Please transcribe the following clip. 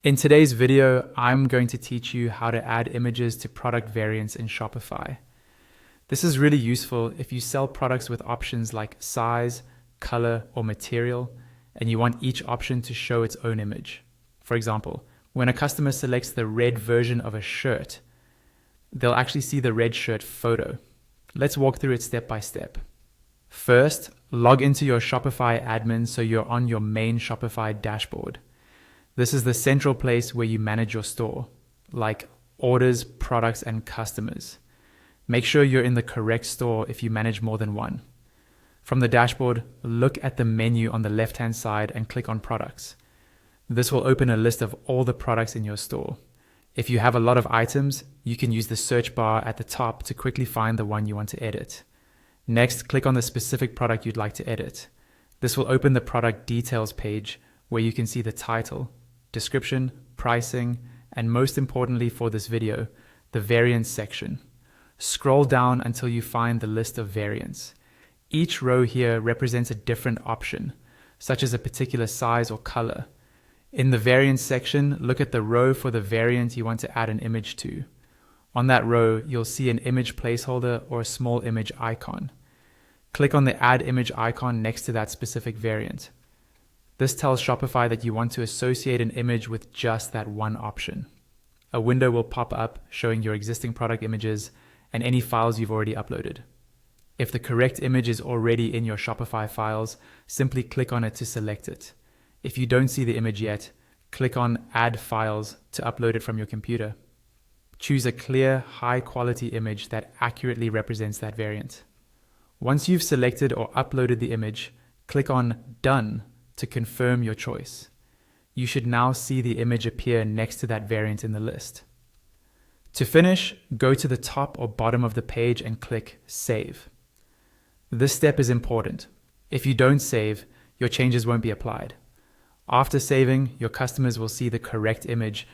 In today's video, I'm going to teach you how to add images to product variants in Shopify. This is really useful if you sell products with options like size, color, or material, and you want each option to show its own image. For example, when a customer selects the red version of a shirt, they'll actually see the red shirt photo. Let's walk through it step by step. First, log into your Shopify admin so you're on your main Shopify dashboard. This is the central place where you manage your store, like orders, products, and customers. Make sure you're in the correct store if you manage more than one. From the dashboard, look at the menu on the left-hand side and click on products. This will open a list of all the products in your store. If you have a lot of items, you can use the search bar at the top to quickly find the one you want to edit. Next, click on the specific product you'd like to edit. This will open the product details page where you can see the title, description, pricing, and most importantly for this video, the variants section. Scroll down until you find the list of variants. Each row here represents a different option, such as a particular size or color. In the variants section, look at the row for the variant you want to add an image to. On that row, you'll see an image placeholder or a small image icon. Click on the Add Image icon next to that specific variant. This tells Shopify that you want to associate an image with just that one option. A window will pop up showing your existing product images and any files you've already uploaded. If the correct image is already in your Shopify files, simply click on it to select it. If you don't see the image yet, click on Add Files to upload it from your computer. Choose a clear, high-quality image that accurately represents that variant. Once you've selected or uploaded the image, click on Done to confirm your choice. You should now see the image appear next to that variant in the list. To finish, go to the top or bottom of the page and click Save. This step is important. If you don't save, your changes won't be applied. After saving, your customers will see the correct image